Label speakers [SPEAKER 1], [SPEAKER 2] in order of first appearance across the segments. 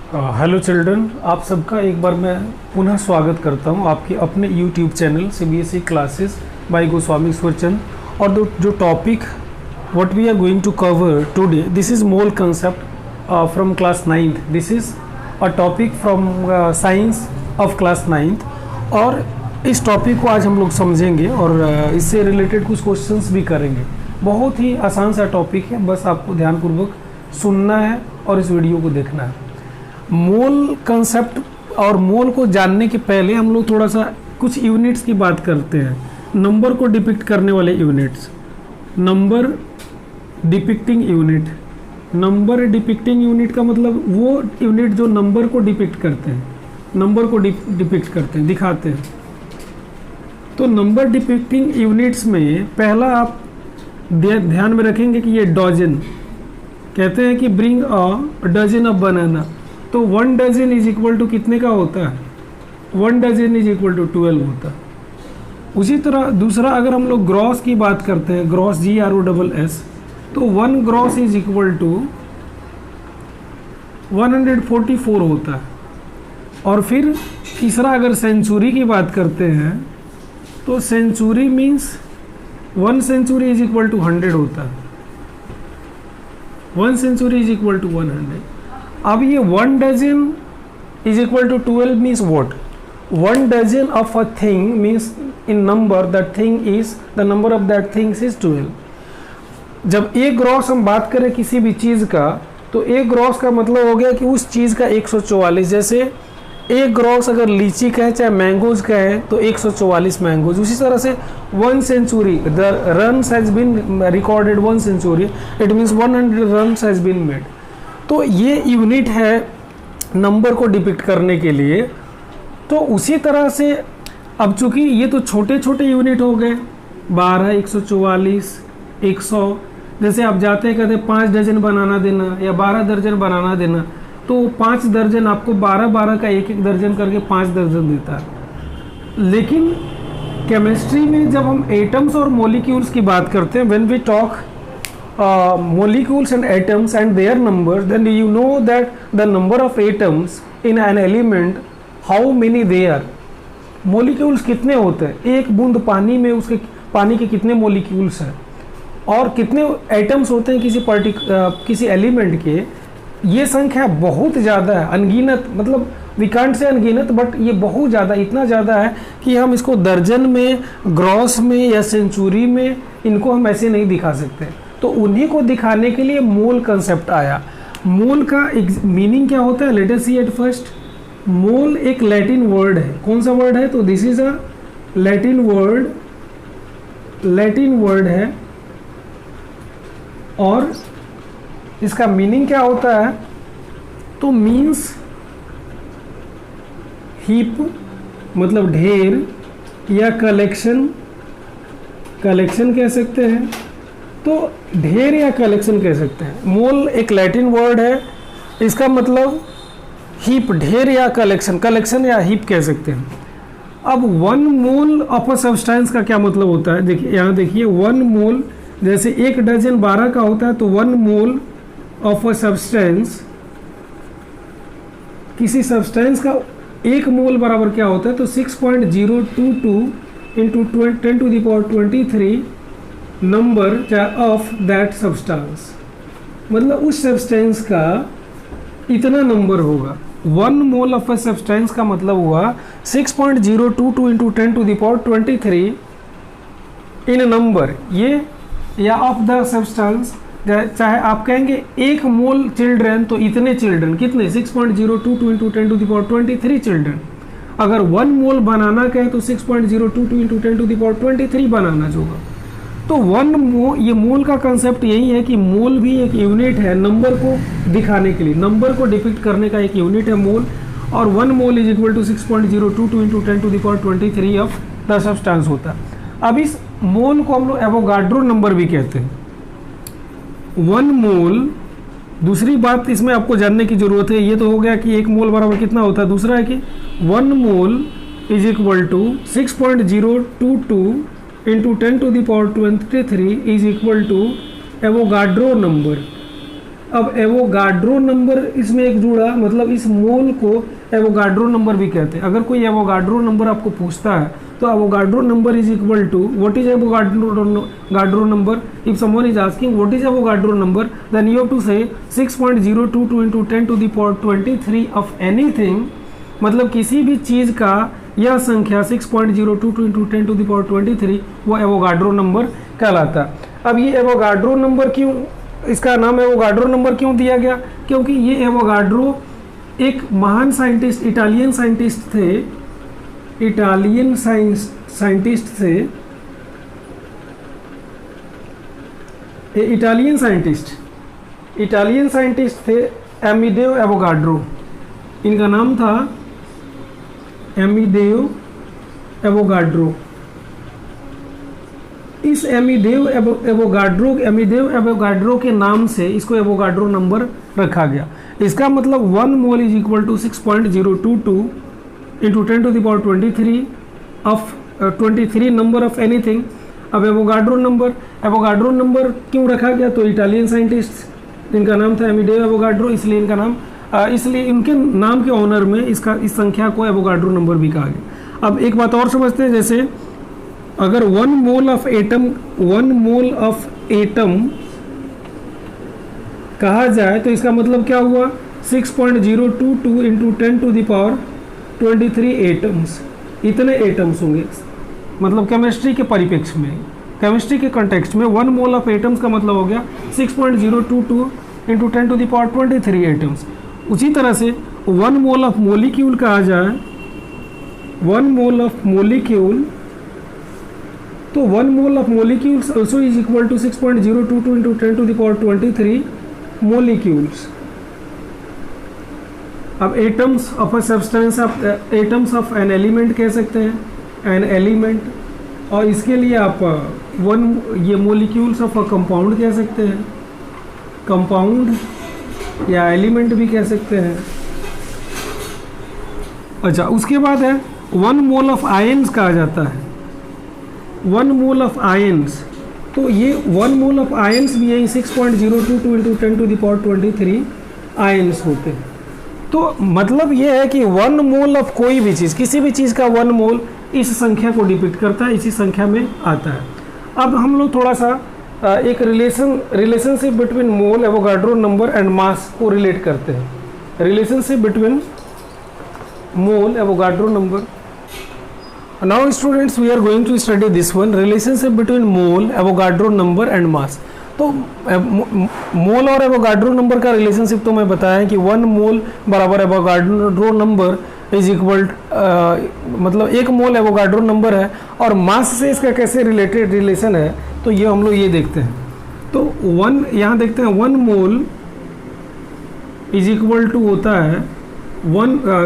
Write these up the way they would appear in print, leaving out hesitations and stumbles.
[SPEAKER 1] Hello children, आप सबका एक बार मैं पुनः स्वागत करता हूं आपके अपने YouTube channel CBSE classes by Goswami Ishwarchand. और जो topic what we are going to cover today, this is mole concept from class 9th। This is a topic from science of class 9th। और इस टॉपिक को आज हम लोग समझेंगे और इससे रिलेटेड कुछ क्वेश्चंस भी करेंगे। बहुत ही आसान सा टॉपिक है, बस आपको ध्यानपूर्वक सुनना है और इस वीडियो को देखना है। मोल कंसेप्ट और मोल को जानने के पहले हम लोग थोड़ा सा कुछ यूनिट्स की बात करते हैं। नंबर को डिपिक्ट करने वाले units, number depicting unit. Number depicting unit का मतलब वो यूनिट जो नंबर को डिपिक्ट करते हैं, नंबर को डिपिक्ट करते हैं, दिखाते हैं। तो नंबर डिपिक्टिंग यूनिट्स में पहला आप ध्यान में रखेंगे कि ये डजन कहते हैं कि bring a dozen of banana. तो 1 डजन इज इक्वल टू कितने का होता है? 1 डजन इज इक्वल टू 12 होता है। उसी तरह दूसरा, अगर हम लोग ग्रॉस की बात करते हैं, ग्रॉस GROSS, तो 1 ग्रॉस इज इक्वल टू 144 होता है। और फिर तीसरा, अगर सेंचुरी की बात करते हैं तो century means 1 century is equal to 100 होता है। 1 सेंचुरी इज इक्वल टू 100। अब ये 1 dozen is equal to 12 means what? 1 dozen of a thing means in number that thing is the number of that things is 12। जब एक gross हम बात करें किसी भी चीज़ का, तो एक ग्रॉस का मतलब हो गया कि उस चीज़ का 144। जैसे एक ग्रॉस अगर लीची का है, चाहे मैंगोज का है, तो 144 मैंगोज। उसी तरह से 1 century, the runs has been recorded 1 century, it means 100 runs has been made. तो ये यूनिट है नंबर को डिपिक्ट करने के लिए। तो उसी तरह से अब चूंकि ये तो छोटे छोटे यूनिट हो गए, 12, 144, 100। जैसे आप जाते हैं कहते 5 डजन बनाना देना या 12 दर्जन बनाना देना, तो 5 दर्जन आपको 12 का एक दर्जन करके 5 दर्जन देता है। लेकिन केमिस्ट्री में जब हम एटम्स और मॉलिक्यूल्स की बात करते हैं, when we talk molecules and atoms and their numbers, then you know that the number of atoms in an element, how many they are. molecules कितने होते हैं? एक बूंद पानी में उसके पानी के कितने molecules हैं और कितने atoms होते हैं किसी एलिमेंट के, ये संख्या बहुत ज़्यादा है, अनगिनत। मतलब वी कांट से अनगिनत, बट ये बहुत ज़्यादा, इतना ज़्यादा है कि हम इसको दर्जन में, ग्रॉस में या सेंचुरी में इनको हम ऐसे नहीं दिखा सकते। तो उन्हीं को दिखाने के लिए मोल कंसेप्ट आया। मोल का मीनिंग क्या होता है? Let us see at first. Mole एक लैटिन वर्ड है। कौन सा वर्ड है? तो this is a Latin word है। और इसका मीनिंग क्या होता है? तो मीन्स हीप, मतलब ढेर, या कलेक्शन कह सकते हैं। तो ढेर या कलेक्शन कह सकते हैं। मोल एक लैटिन वर्ड है, इसका मतलब हीप, ढेर या कलेक्शन या हीप कह सकते हैं। अब 1 मोल ऑफ अ सब्सटेंस का क्या मतलब होता है? देखिए यहाँ देखिए, 1 मोल, जैसे एक डजन 12 का होता है, तो 1 मोल ऑफ अ सब्सटेंस, किसी सब्सटेंस का 1 मोल बराबर क्या होता है? तो 6.022 into 10⁻23 number of that substance. मतलब उस सब्सटेंस का इतना नंबर होगा। 1 मोल ऑफ अ सब्सटेंस का मतलब हुआ 6.022 इंटू 10⁻23 इन नंबर, ये या ऑफ द सब्सटेंस। चाहे आप कहेंगे 1 मोल चिल्ड्रन, तो इतने चिल्ड्रन, कितने? 6.022 इंटू 10⁻23 चिल्ड्रन। अगर 1 मोल बनाना कहें तो 6.022 इंटू 10⁻23 बनाना जो होगा। तो 1 मोल, ये मोल का कंसेप्ट यही है कि मोल भी एक यूनिट है नंबर को दिखाने के लिए, नंबर को डिपिक्ट करने का एक यूनिट है मोल। और 1 mole is equal to 6.022 into 10⁻23 of the substance होता है। अब इस मोल को हम लोग एवोगाड्रो नंबर भी कहते हैं। 1 मोल, दूसरी बात इसमें आपको जानने की ज़रूरत है, ये तो हो गया कि 1 मोल बराबर कितना होता है। दूसरा है कि 1 mole is equal to 6.022 into 10⁻23 is equal to Avogadro number. अब एवोगाड्रो नंबर इसमें एक जुड़ा, मतलब इस मोल को एवोगाड्रो नंबर भी कहते हैं। अगर कोई एवोगाड्रो नंबर आपको पूछता है तो Avogadro number is equal to what is Avogadro number. If someone is asking what is Avogadro number, then you have to say 6.022 into 10 to the power 23 of anything, मतलब किसी भी चीज़ का यह संख्या 6.022 into 10 to the power 23 वो Avogadro number कहलाता है। अब ये एवोगाड्रो नंबर क्यों, इसका नाम एवोगाड्रो नंबर क्यों दिया गया? क्योंकि ये एवोगाड्रो एक महान साइंटिस्ट, इटालियन साइंटिस्ट थे, इटालियन साइंटिस्ट थे एमिडेओ एवोगाड्रो। इनका नाम था एमिडेओ एवोगाड्रो। इस एमिडेओ एवोगाड्रो के नाम से इसको एवोगाड्रो नंबर रखा गया। इसका मतलब 1 mole is equal to 6.022 into 10 to the power 23 of 23 number of anything. अब एवोगाड्रो नंबर क्यों रखा गया? तो इटालियन साइंटिस्ट इनका नाम था एमिडेओ एवोगाड्रो, इसलिए इनका नाम इसलिए इनके नाम के ऑनर में इस संख्या को एवोगाड्रो नंबर भी कहा गया। अब एक बात और समझते हैं, जैसे अगर 1 मोल ऑफ एटम कहा जाए तो इसका मतलब क्या हुआ? 6.022 into 10 to the power 23 atoms, इतने एटम्स होंगे। मतलब केमिस्ट्री के परिप्रेक्ष्य में, केमिस्ट्री के कॉन्टेक्स्ट में 1 मोल ऑफ एटम्स का मतलब हो गया 6.022 into 10 to the power 23 atoms. उसी तरह से 1 मोल ऑफ मोलिक्यूल कहा जाए, 1 मोल ऑफ मोलिक्यूल, तो 1 mole of molecules also is equal to 6.022 into 10 to the power 23 molecules. अब atoms of a substance, atoms of an element कह सकते हैं, एन एलिमेंट, और इसके लिए आप ये मोलिक्यूल्स ऑफ अ कंपाउंड कह सकते हैं, कंपाउंड या एलिमेंट भी कह सकते हैं। अच्छा, उसके बाद है 1 मोल ऑफ आयंस कहा जाता है, 1 मोल ऑफ आयंस, तो ये 1 मोल ऑफ आयंस भी यही 6.022 into 10 to the power 23 ions होते हैं। तो मतलब ये है कि 1 मोल ऑफ कोई भी चीज़, किसी भी चीज़ का 1 मोल इस संख्या को डिपिक्ट करता है, इसी संख्या में आता है। अब हम लोग थोड़ा सा एक relationship between mole, Avogadro number and mass को रिलेट करते हैं। Relationship between mole, Avogadro number. Now students, we are going to study this one, relationship between mole, Avogadro number and mass. तो मोल और एवोगाड्रो नंबर का relationship तो मैं बताया कि 1 मोल बराबर एवोगाड्रो नंबर इज इक्वल, मतलब 1 मोल एवोगाड्रो नंबर है, और मास से इसका कैसे रिलेटेड रिलेशन है तो ये हम लोग ये देखते हैं। तो 1 यहाँ देखते हैं, 1 मोल इज इक्वल टू होता है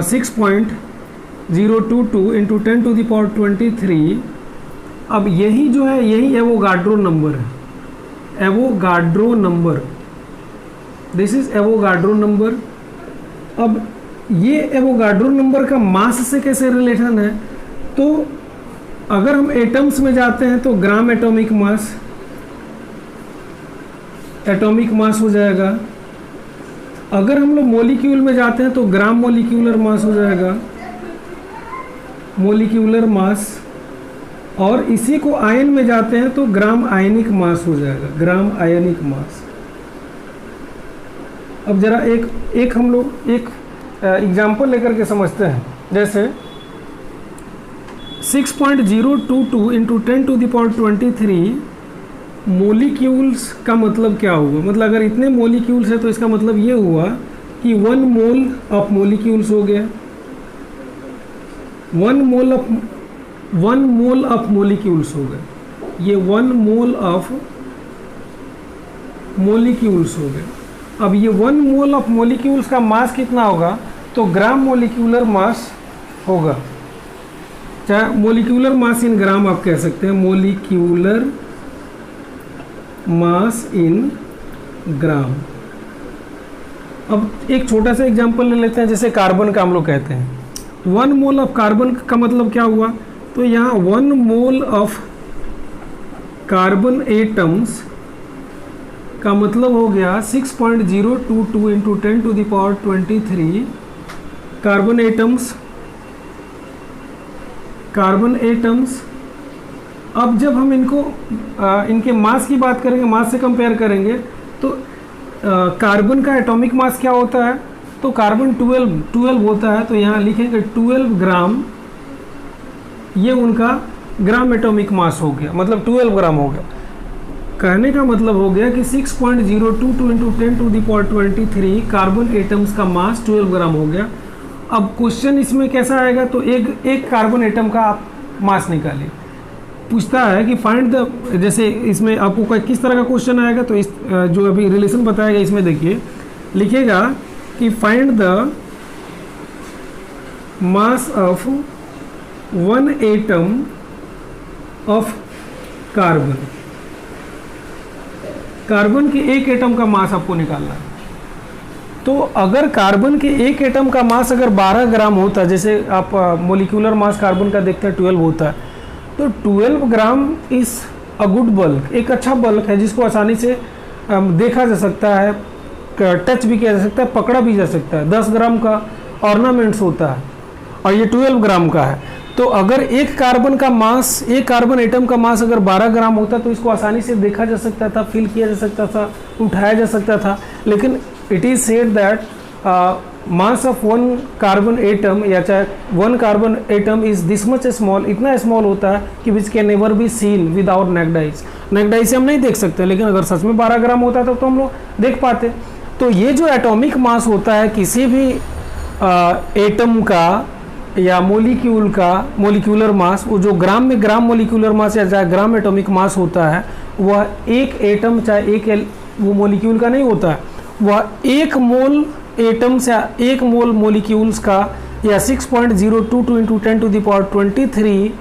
[SPEAKER 1] 6.022 into 10 to the power 23। अब यही जो है, यही एवोगाड्रो नंबर है, Avogadro number, this is Avogadro number. अब ये एवोगाड्रो नंबर का मास से कैसे रिलेशन है? तो अगर हम एटम्स में जाते हैं तो ग्राम एटॉमिक मास हो जाएगा। अगर हम लोग मोलिक्यूल में जाते हैं तो ग्राम मोलिक्यूलर मास हो जाएगा, मोलिक्यूलर मास। और इसी को आयन में जाते हैं तो ग्राम आयनिक मास हो जाएगा, ग्राम आयनिक मास। अब जरा एक हम लोग एक एग्जाम्पल लेकर के समझते हैं। जैसे 6.022 into 10 to the power 23 molecules का मतलब क्या हुआ? मतलब अगर इतने मोलिक्यूल्स है तो इसका मतलब ये हुआ कि 1 मोल ऑफ मोलिक्यूल्स हो गया, 1 मोल ऑफ मोलिक्यूल्स हो गए, ये 1 मोल ऑफ मोलिक्यूल्स हो गए। अब ये 1 मोल ऑफ मोलिक्यूल्स का मास कितना होगा? तो ग्राम मोलिक्यूलर मास होगा, चाहे मोलिक्यूलर मास इन ग्राम आप कह सकते हैं, मोलिक्यूलर मास इन ग्राम। अब एक छोटा सा एग्जांपल ले लेते हैं, जैसे कार्बन का हम लोग कहते हैं 1 मोल ऑफ कार्बन का मतलब क्या हुआ? तो यहाँ 1 मोल ऑफ कार्बन एटम्स का मतलब हो गया 6.022 into 10 to the power 23 carbon atoms. अब जब हम इनको इनके मास की बात करेंगे, मास से कंपेयर करेंगे, तो कार्बन का एटॉमिक मास क्या होता है, तो कार्बन 12 होता है, तो यहाँ लिखेंगे 12 ग्राम, ये उनका ग्राम एटॉमिक मास हो गया, मतलब 12 ग्राम हो गया। कहने का मतलब हो गया कि 6.022 into 10 to the power 23 carbon atoms का मास 12 ग्राम हो गया। अब क्वेश्चन इसमें कैसा आएगा, तो एक कार्बन एटम का आप मास निकालिए। पूछता है कि फाइंड द, जैसे इसमें आपको किस तरह का क्वेश्चन आएगा, तो इस जो अभी रिलेशन बताएगा इसमें देखिए, लिखेगा कि find the mass of 1 atom of carbon. Carbon के एक एटम का मास आपको निकालना है। तो अगर कार्बन के एक एटम का मास अगर 12 ग्राम होता, जैसे आप मोलिकुलर मास कार्बन का देखते हैं 12 होता है, तो 12 gram is a good bulk, एक अच्छा बल्क है जिसको आसानी से देखा जा सकता है, टच भी किया जा सकता है, पकड़ा भी जा सकता है। 10 ग्राम का ऑर्नामेंट्स होता है और ये 12 ग्राम का है। तो अगर एक कार्बन का मास, एक कार्बन एटम का मास अगर 12 ग्राम होता तो इसको आसानी से देखा जा सकता था, फील किया जा सकता था, उठाया जा सकता था। लेकिन it is said that mass of 1 carbon atom, या चाहे 1 carbon atom is this much small, इतना स्मॉल होता है कि which can never be seen with our naked eyes. Naked eyes से हम नहीं देख सकते, लेकिन अगर सच में 12 ग्राम होता तो हम लोग देख पाते। तो ये जो एटॉमिक मास होता है किसी भी एटम का या मोलिक्यूल का, मोलिकुलर मास, वो जो ग्राम में ग्राम मोलिकुलर मास या चाहे ग्राम एटॉमिक मास होता है, वह एक एटम चाहे एक वो मोलिक्यूल का नहीं होता है, वह 1 मोल एटम्स या 1 मोल मोलिक्यूल्स का या 6.022 into 10 to the power 23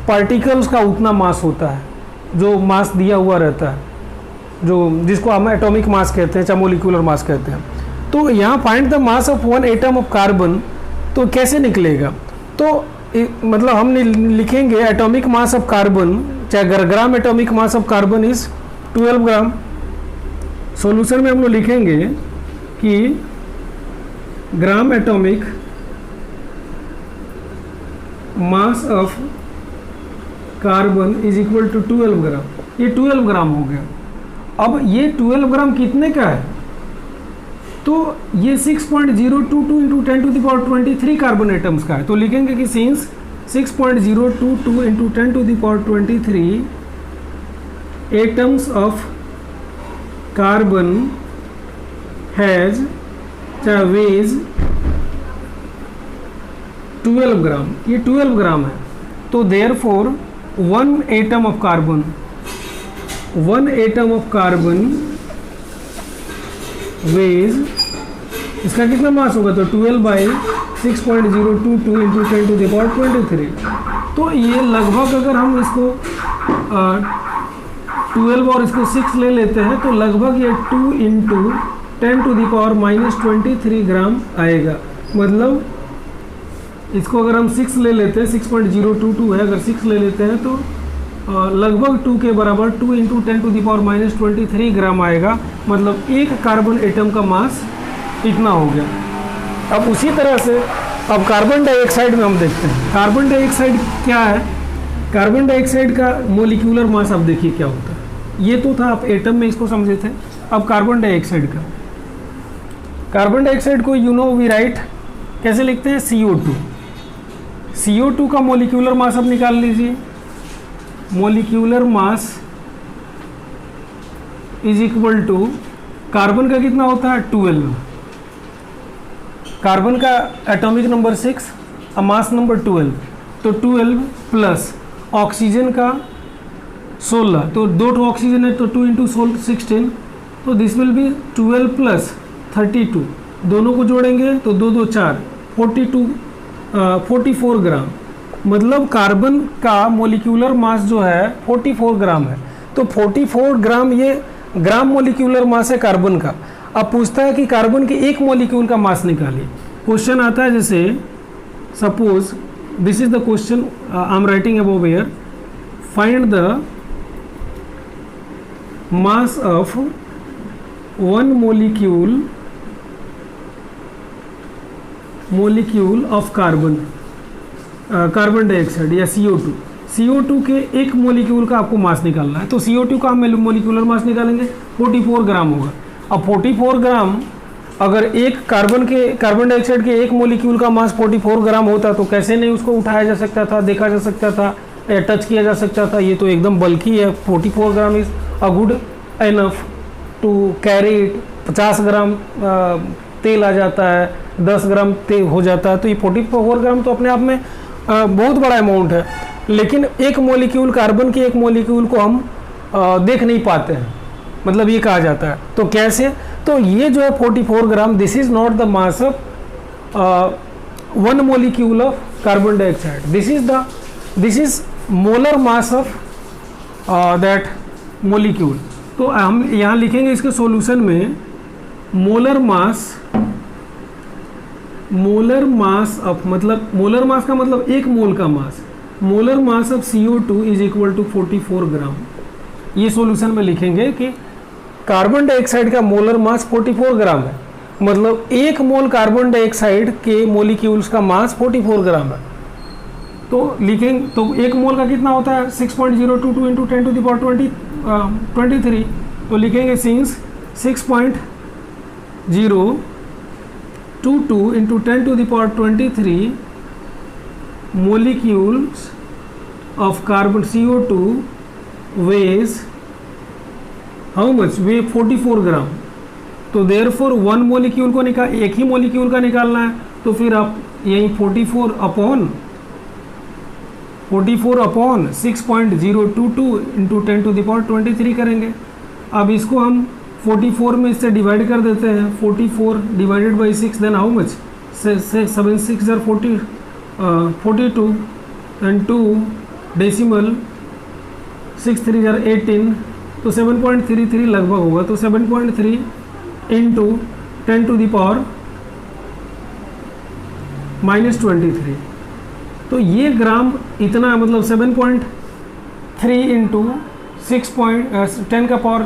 [SPEAKER 1] particles का उतना मास होता है, जो मास दिया हुआ रहता है, जो जिसको हम एटॉमिक मास कहते हैं चाहे मोलिकुलर मास कहते हैं। तो यहाँ find the mass of 1 atom of carbon, तो कैसे निकलेगा, तो मतलब हम लिखेंगे एटॉमिक मास ऑफ कार्बन, चाहे gram atomic mass of carbon is 12 gram. Solution में हम लोग लिखेंगे कि gram atomic mass of carbon is equal to 12 gram. ये 12 ग्राम हो गया। अब ये 12 ग्राम कितने का है, तो ये 6.022 into 10 to the power 23 carbon atoms का है। तो लिखेंगे कि since 6.022 into 10 to the power 23 atoms of carbon has चाहे वेज 12 ग्राम, ये 12 ग्राम है। तो therefore 1 atom of carbon, 1 atom of carbon weighs, इसका कितना मास होगा, तो 12 by 6.022 into 10 to the power 23। तो ये लगभग अगर हम इसको 12 और इसको 6 ले लेते हैं, तो लगभग ये 2 इंटू 10 टू द पावर -23 ग्राम आएगा। मतलब इसको अगर हम 6 ले लेते हैं, 6.022 है, अगर 6 ले लेते हैं तो लगभग 2 के बराबर 2 इंटू 10 टू द पावर -23 ग्राम आएगा। मतलब एक कार्बन एटम का मास इतना हो गया। अब उसी तरह से अब कार्बन डाइऑक्साइड में हम देखते हैं, कार्बन डाइऑक्साइड क्या है। कार्बन डाइऑक्साइड का मोलिकुलर मास आप देखिए क्या होता है। ये तो था आप एटम में इसको समझे थे। अब कार्बन डाइऑक्साइड का, कार्बन डाइऑक्साइड को यू नो वी राइट कैसे लिखते हैं, CO2। CO2 का मोलिकुलर मास अब निकाल लीजिए। Molecular mass is equal to carbon का कितना होता है 12, कार्बन का एटॉमिक नंबर 6 और मास नंबर 12, तो 12 प्लस ऑक्सीजन का 16, तो 2 ऑक्सीजन है तो 2 इंटू 16, तो दिस विल बी 12 प्लस 32, दोनों को जोड़ेंगे तो 2 2 4 44 ग्राम। मतलब कार्बन का मोलिकुलर मास जो है 44 ग्राम है। तो 44 ग्राम ये ग्राम मोलिकुलर मास है कार्बन का। अब पूछता है कि कार्बन के एक मोलिक्यूल का मास निकालिए। क्वेश्चन आता है जैसे suppose this is the question I am writing above here, find the mass of 1 molecule of carbon dioxide या CO2 के एक मोलिक्यूल का आपको मास निकालना है। तो CO2 का हम मोलिकुलर मास निकालेंगे, 44 ग्राम होगा। अब 44 ग्राम, अगर एक कार्बन डाइऑक्साइड के एक मोलिक्यूल का मास 44 ग्राम होता तो कैसे नहीं उसको उठाया जा सकता था, देखा जा सकता था या टच किया जा सकता था। ये तो एकदम बल्कि है। 44 gram is a good enough to carry it. 50 gram तेल आ जाता है, 10 ग्राम तेल हो जाता है। तो ये 44 ग्राम तो अपने आप में बहुत बड़ा अमाउंट है। लेकिन एक मोलिक्यूल, कार्बन के एक मोलिक्यूल को हम देख नहीं पाते हैं, मतलब ये कहा जाता है। तो कैसे? तो ये जो है 44 gram, this is not the mass of 1 molecule of carbon dioxide, this is molar mass of that molecule. तो हम यहाँ लिखेंगे इसके सॉल्यूशन में मोलर मास ऑफ, मतलब मोलर मास का मतलब एक मोल का मास, molar mass of CO2 is equal to 44 gram. ये सॉल्यूशन में लिखेंगे कि कार्बन डाइऑक्साइड का मोलर मास 44 ग्राम है, मतलब एक मोल कार्बन डाइऑक्साइड के मोलिक्यूल्स का मास 44 ग्राम है। तो लिखेंगे, तो एक मोल का कितना होता है 6.022 इंटू 10 टू द पावर 23। तो लिखेंगे since 6.022 into 10 to the power 23 molecules of carbon CO2 weighs how much? weigh 44 ग्राम। तो therefore 1 मोलिक्यूल को एक ही मोलिक्यूल का निकालना है, तो फिर आप यही 44 upon 6.022 into 10 to the power 23 करेंगे। अब इसको हम 44 में इससे डिवाइड कर देते हैं, 44 divided by 6, then how much? 7 6 are 42 and 2 decimal 6 3 are 18, तो 7.33 लगभग होगा। तो 7.3 इंटू 10 टू द पावर -23, तो ये ग्राम इतना, मतलब 7.3 इंटू 10 का पावर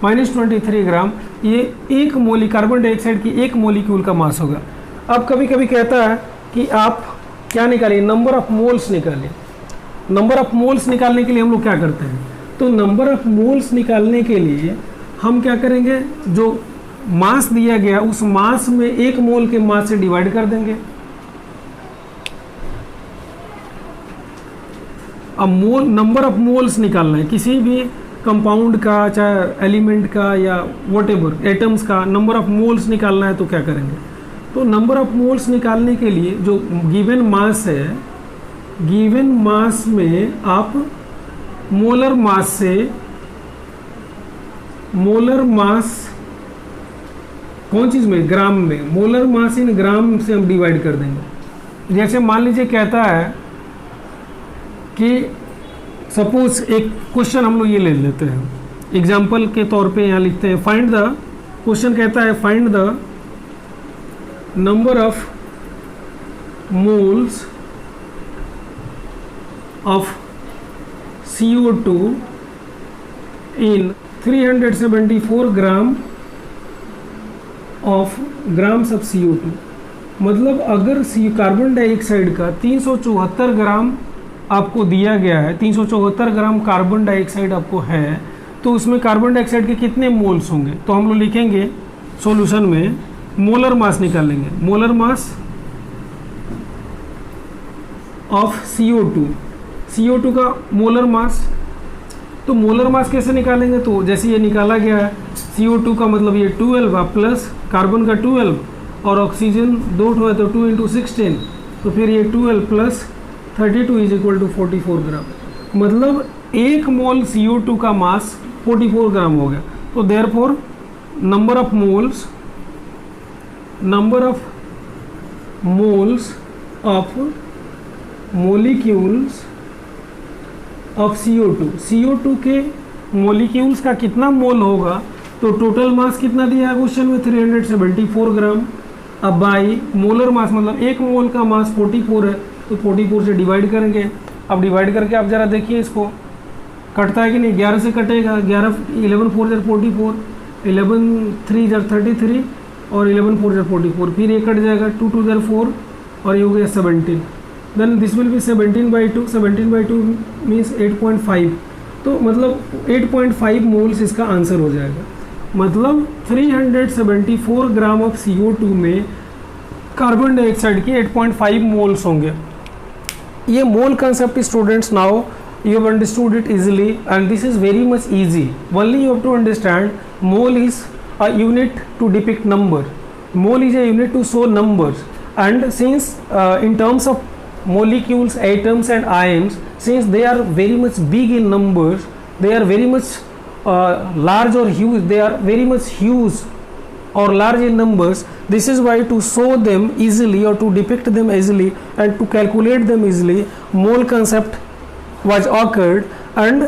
[SPEAKER 1] -23 ग्राम, ये एक कार्बन डाइऑक्साइड की एक मोलिक्यूल का मास होगा। अब कभी कभी कहता है कि आप क्या निकालिए, नंबर ऑफ मोल्स निकालिए। नंबर ऑफ मोल्स निकालने के लिए हम लोग क्या करते हैं? तो नंबर ऑफ मोल्स निकालने के लिए हम क्या करेंगे, जो मास दिया गया उस मास में एक मोल के मास से डिवाइड कर देंगे। अब नंबर ऑफ मोल्स निकालना है किसी भी कंपाउंड का, चाहे एलिमेंट का या व्हाटएवर एटम्स का नंबर ऑफ मोल्स निकालना है, तो क्या करेंगे? तो नंबर ऑफ मोल्स निकालने के लिए जो गिवन मास है, गिवन मास में आप मोलर मास कौन चीज़ में? ग्राम में। मोलर मास इन ग्राम से हम डिवाइड कर देंगे। जैसे मान लीजिए कहता है कि सपोज एक क्वेश्चन हम लोग ये ले लेते हैं, एग्जाम्पल के तौर पे यहाँ लिखते हैं, फाइंड द, क्वेश्चन कहता है find the number of moles of CO2 in 374 grams of CO2। मतलब अगर कार्बन डाइऑक्साइड का 374 ग्राम आपको दिया गया है, 374 ग्राम कार्बन डाइऑक्साइड आपको है, तो उसमें कार्बन डाइऑक्साइड के कितने मोल्स होंगे? तो हम लोग लिखेंगे सॉल्यूशन में मोलर मास निकालेंगे, मोलर मास ऑफ CO2 का मोलर मास। तो मोलर मास कैसे निकालेंगे? तो जैसे ये निकाला गया है, CO2 का मतलब ये 12 प्लस कार्बन का 12 और ऑक्सीजन 2 है तो 2 इंटू 16, तो फिर ये 12 प्लस 32 इज इक्वल टू 44 ग्राम। मतलब एक मोल CO2 का मास 44 ग्राम हो गया। तो therefore number of moles of molecules of CO2 के मोलिक्यूल्स का कितना मोल होगा? तो टोटल मास कितना दिया है क्वेश्चन में? 374 ग्राम। अब बाई मोलर मास, मतलब एक मोल का मास 44 है, तो 44 से डिवाइड करेंगे। अब डिवाइड करके आप ज़रा देखिए इसको कटता है कि नहीं, 11 से कटेगा, 11 11 4 44, 11 3 जार 33 और 11 4 जार 44, फिर ये कट जाएगा 2 2 जार 4 और ये हो गया 17, then this will be 17/2, 17/2 means 8.5, तो मतलब 8.5 मोल्स इसका आंसर हो जाएगा। मतलब 374 ग्राम ऑफ CO2 में कार्बन डाइऑक्साइड के 8.5 मोल्स होंगे। ये मोल concept students, now you have understood it easily and this is very much easy. Only you have to understand mole is a unit to depict number. Mole is a unit to show numbers, and since in terms of molecules, atoms and ions, since they are very much big in numbers, they are very much large or huge, they are very much huge or large in numbers. This is why to show them easily or to depict them easily and to calculate them easily, mole concept was occurred, and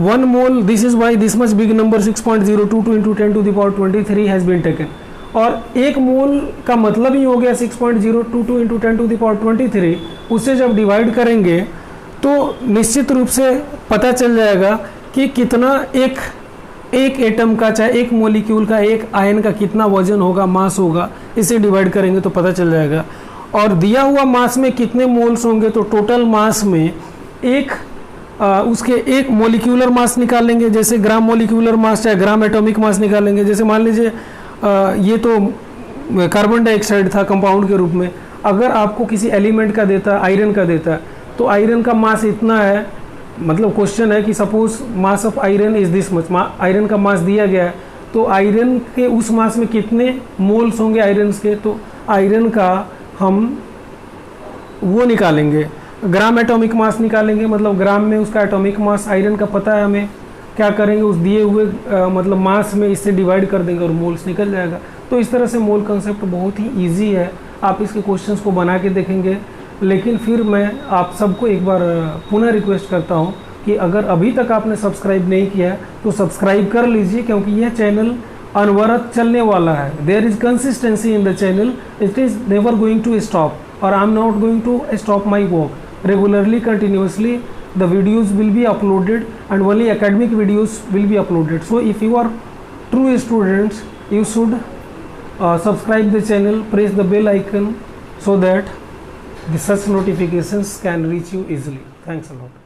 [SPEAKER 1] 1 mole, this is why this much big number 6.022 into 10 to the power 23 has been taken. और 1 मोल का मतलब ही हो गया 6.022 into 10 to the power 23, उससे जब divide करेंगे तो निश्चित रूप से पता चल जाएगा कि कितना एक एटम का, चाहे एक मोलिक्यूल का, एक आयन का कितना वजन होगा, मास होगा, इसे डिवाइड करेंगे तो पता चल जाएगा। और दिया हुआ मास में कितने मोल्स होंगे, तो टोटल मास में उसके एक मोलिक्यूलर मास निकालेंगे, जैसे ग्राम मोलिक्यूलर मास, चाहे ग्राम एटॉमिक मास निकालेंगे। जैसे मान लीजिए ये तो कार्बन डाइऑक्साइड था कंपाउंड के रूप में, अगर आपको किसी एलिमेंट का देता है, आयरन का देता है, तो आयरन का मास इतना है, मतलब क्वेश्चन है कि suppose mass of iron is this much, iron का मास दिया गया है, तो आयरन के उस मास में कितने मोल्स होंगे आयरन के, तो आयरन का हम वो निकालेंगे, ग्राम एटॉमिक मास निकालेंगे, मतलब ग्राम में उसका एटॉमिक मास आयरन का पता है हमें, क्या करेंगे उस दिए हुए मतलब मास में इससे डिवाइड कर देंगे और मोल्स निकल जाएगा। तो इस तरह से मोल कंसेप्ट बहुत ही इजी है, आप इसके क्वेश्चंस को बना के देखेंगे। लेकिन फिर मैं आप सबको एक बार पुनः रिक्वेस्ट करता हूँ कि अगर अभी तक आपने सब्सक्राइब नहीं किया तो सब्सक्राइब कर लीजिए, क्योंकि यह चैनल अनवरत चलने वाला है। There is consistency in the channel, it is never going to stop, और I am not going to stop my work. Regularly, continuously, the videos will be uploaded, and only academic videos will be uploaded. So if you are true students, you should subscribe the channel, press the bell icon, so that the such notifications can reach you easily. Thanks a lot.